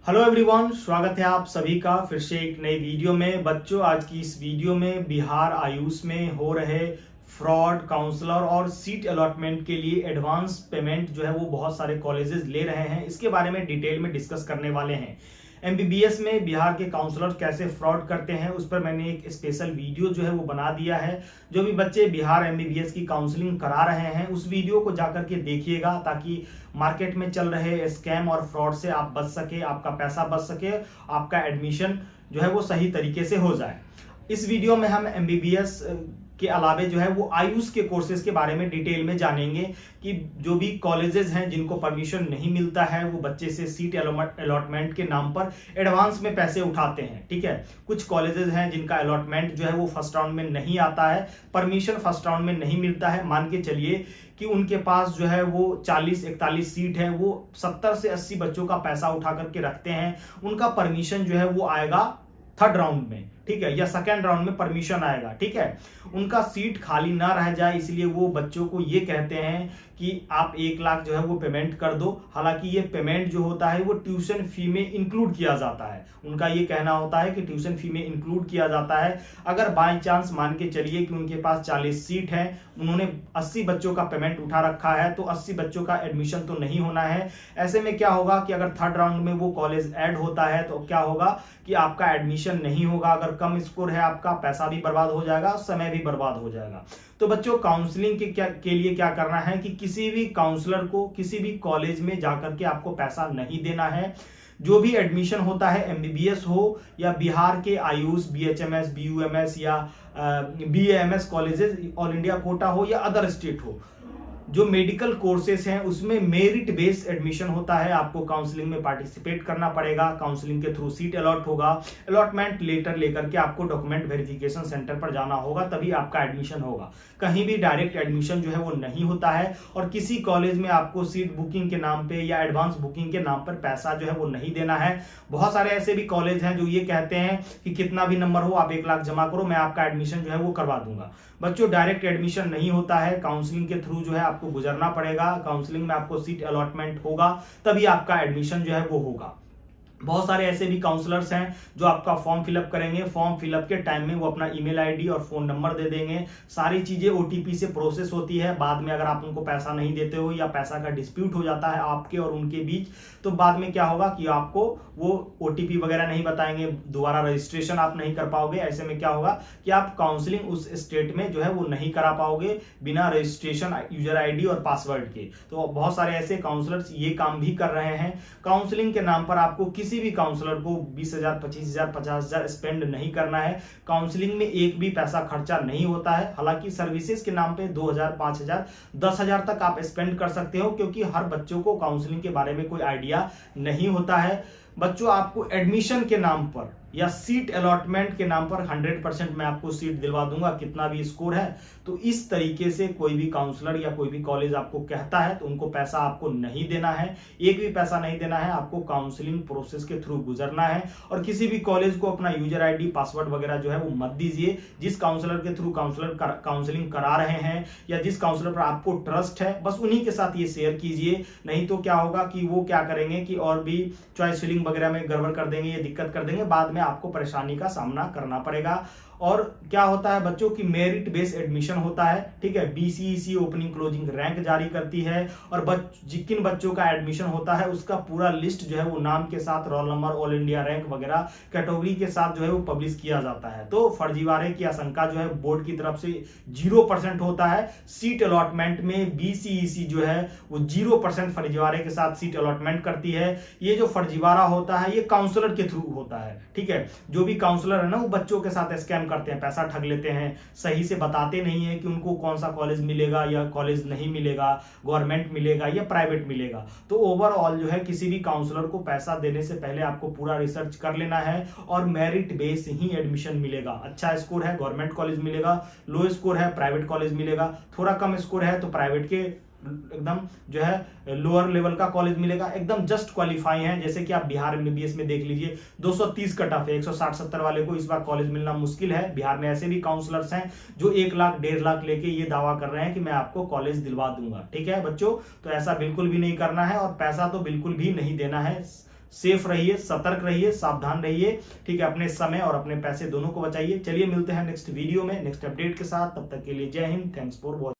Hello everyone, स्वागत है आप सभी का फिर से एक नई वीडियो में। बच्चों, आज की इस वीडियो में बिहार आयुष में हो रहे फ्रॉड, काउंसलर और सीट अलॉटमेंट के लिए एडवांस पेमेंट जो है वो बहुत सारे कॉलेजेस ले रहे हैं, इसके बारे में डिटेल में डिस्कस करने वाले हैं। एमबीबीएस में बिहार के काउंसलर कैसे फ्रॉड करते हैं उस पर मैंने एक स्पेशल वीडियो जो है वो बना दिया है। जो भी बच्चे बिहार एमबीबीएस की काउंसलिंग करा रहे हैं उस वीडियो को जाकर के देखिएगा, ताकि मार्केट में चल रहे स्कैम और फ्रॉड से आप बच सके, आपका पैसा बच सके, आपका एडमिशन जो है वो सही तरीके से हो जाए। इस वीडियो में हम एमबीबीएस के अलावे जो है वो आयुष के कोर्सेज के बारे में डिटेल में जानेंगे कि जो भी कॉलेजेस हैं जिनको परमिशन नहीं मिलता है वो बच्चे से सीट अलॉटमेंट के नाम पर एडवांस में पैसे उठाते हैं। ठीक है, कुछ कॉलेजेस हैं जिनका अलॉटमेंट जो है वो फर्स्ट राउंड में नहीं आता है, परमिशन फर्स्ट राउंड में नहीं मिलता है। मान के चलिए कि उनके पास जो है वो 40-41 सीट है, वो 70 से 80 बच्चों का पैसा उठा करके रखते हैं। उनका परमिशन जो है वो आएगा थर्ड राउंड में, ठीक है, या सेकेंड राउंड में परमिशन आएगा। ठीक है, उनका सीट खाली ना रह जाए इसलिए वो बच्चों को ये कहते हैं कि आप 1 लाख जो है वो पेमेंट कर दो। हालांकि ये पेमेंट जो होता है वो ट्यूशन फी में इंक्लूड किया जाता है। उनका ये कहना होता है कि ट्यूशन फी में इंक्लूड किया जाता है। अगर बाय चांस मान के चलिए कि उनके पास 40 सीट है, उन्होंने 80 बच्चों का पेमेंट उठा रखा है, तो 80 बच्चों का एडमिशन तो नहीं होना है। ऐसे में क्या होगा कि अगर थर्ड राउंड में वो कॉलेज ऐड होता है तो क्या होगा कि आपका एडमिशन नहीं होगा। अगर कम स्कोर है आपका, पैसा भी बर्बाद हो जाएगा, समय भी बर्बाद हो जाएगा। तो बच्चों, काउंसलिंग के लिए क्या करना है कि किसी भी काउंसलर को किसी भी कॉलेज में जाकर के आपको पैसा नहीं देना है। जो भी एडमिशन होता है, एमबीबीएस हो या बिहार के आयुष, बीएचएमएस, बीयूएमएस या BAMS colleges, all India quota हो या अदर स्टेट हो, जो मेडिकल कोर्सेस हैं उसमें मेरिट बेस्ड एडमिशन होता है। आपको काउंसलिंग में पार्टिसिपेट करना पड़ेगा, काउंसलिंग के थ्रू सीट अलॉट होगा, अलॉटमेंट लेटर लेकर के आपको डॉक्यूमेंट वेरिफिकेशन सेंटर पर जाना होगा, तभी आपका एडमिशन होगा। कहीं भी डायरेक्ट एडमिशन जो है वो नहीं होता है, और किसी कॉलेज में आपको सीट बुकिंग के नाम पे या एडवांस बुकिंग के नाम पर पैसा जो है वो नहीं देना है। बहुत सारे ऐसे भी कॉलेज हैं जो ये कहते हैं कि कितना भी नंबर हो आप 1 लाख जमा करो, मैं आपका एडमिशन जो है वो करवा दूंगा। बच्चों, डायरेक्ट एडमिशन नहीं होता है, काउंसलिंग के थ्रू जो है आपको गुजरना पड़ेगा। काउंसलिंग में आपको सीट अलॉटमेंट होगा, तभी आपका एडमिशन जो है वो होगा। बहुत सारे ऐसे भी काउंसलर्स हैं जो आपका फॉर्म फिलअप करेंगे, फॉर्म फिलअप के टाइम में वो अपना ईमेल आईडी और फोन नंबर दे देंगे। सारी चीजें ओटीपी से प्रोसेस होती है। बाद में अगर आप उनको पैसा नहीं देते हो या पैसा का डिस्प्यूट हो जाता है आपके और उनके बीच, तो बाद में क्या होगा कि आपको वो ओटीपी वगैरह नहीं बताएंगे, दोबारा रजिस्ट्रेशन आप नहीं कर पाओगे। ऐसे में क्या होगा कि आप काउंसलिंग उस स्टेट में जो है वो नहीं करा पाओगे बिना रजिस्ट्रेशन, यूजर आईडी और पासवर्ड के। तो बहुत सारे ऐसे काउंसलर्स ये काम भी कर रहे हैं। काउंसलिंग के नाम पर आपको किसी भी काउंसलर को 20,000, 25,000, 50,000 स्पेंड नहीं करना है। काउंसलिंग में एक भी पैसा खर्चा नहीं होता है। हालांकि सर्विसेज के नाम पे 2,000, 5,000, 10,000 तक आप स्पेंड कर सकते हो, क्योंकि हर बच्चों को काउंसलिंग के बारे में कोई आइडिया नहीं होता है। बच्चों, आपको एडमिशन के नाम पर या सीट अलॉटमेंट के नाम पर 100% मैं आपको सीट दिलवा दूंगा, कितना भी स्कोर है। तो इस तरीके से कोई भी काउंसलर या कोई भी कॉलेज आपको कहता है तो उनको पैसा आपको नहीं देना है, एक भी पैसा नहीं देना है। आपको काउंसलिंग प्रोसेस के थ्रू गुजरना है, और किसी भी कॉलेज को अपना यूजर आईडी, पासवर्ड वगैरह जो है वो मत दीजिए। जिस काउंसलर के थ्रू काउंसलिंग करा रहे हैं या जिस काउंसलर पर आपको ट्रस्ट है, बस उन्हीं के साथ ये शेयर कीजिए। नहीं तो क्या होगा कि वो क्या करेंगे कि और भी चॉइस फिलिंग वगैरह में गड़बड़ कर देंगे, ये दिक्कत कर देंगे, बाद में आपको परेशानी का सामना करना पड़ेगा। और क्या होता है बच्चों की मेरिट बेस्ड एडमिशन होता है। ठीक है, बीसीईसी ओपनिंग क्लोजिंग रैंक जारी करती है, और जिन बच्चों का एडमिशन होता है उसका पूरा लिस्ट जो है वो नाम के साथ, roll number, all India rank वगैरह कैटेगरी के साथ जो है वो पब्लिश किया जाता है। तो फर्जीवाड़े की आशंका जो है बोर्ड की तरफ से 0% होता है। सीट अलॉटमेंट में बीसीईसी जो है वो 0% फर्जीवाड़े के साथ सीट अलॉटमेंट करती है। ये जो फर्जीवाड़ा होता है ये काउंसलर के थ्रू होता है। ठीक है, जो भी काउंसलर है ना वो बच्चों के साथ स्कैम करते हैं, पैसा ठग लेते हैं, सही से बताते नहीं है कि उनको कौन सा कॉलेज मिलेगा या कॉलेज नहीं मिलेगा, गवर्नमेंट मिलेगा या प्राइवेट मिलेगा। तो ओवरऑल जो है किसी भी काउंसलर को पैसा देने से पहले आपको पूरा रिसर्च कर लेना है, और मेरिट बेस ही एडमिशन मिलेगा। अच्छा स्कोर है गवर्नमेंट कॉलेज मिलेगा, लो स्कोर है प्राइवेट कॉलेज मिलेगा, थोड़ा कम स्कोर है तो प्राइवेट के एकदम जो है लोअर लेवल का कॉलेज मिलेगा। एकदम जस्ट क्वालिफाई है, जैसे कि आप बिहार एमबीबीएस में देख लीजिए 230 कट ऑफ है, 160-70 वाले को इस बार कॉलेज मिलना मुश्किल है। बिहार में ऐसे भी काउंसलर्स हैं जो 1 लाख 1.5 लाख लेके ये दावा कर रहे हैं कि मैं आपको कॉलेज दिलवा दूंगा। ठीक है बच्चों, तो ऐसा बिल्कुल भी नहीं करना है और पैसा तो बिल्कुल भी नहीं देना है। सेफ रहिए, सतर्क रहिए, सावधान रहिए, ठीक है। अपने समय और अपने पैसे दोनों को बचाइए। चलिए मिलते हैं नेक्स्ट वीडियो में नेक्स्ट अपडेट के साथ, तब तक के लिए जय हिंद, थैंक्स फॉर वॉचिंग।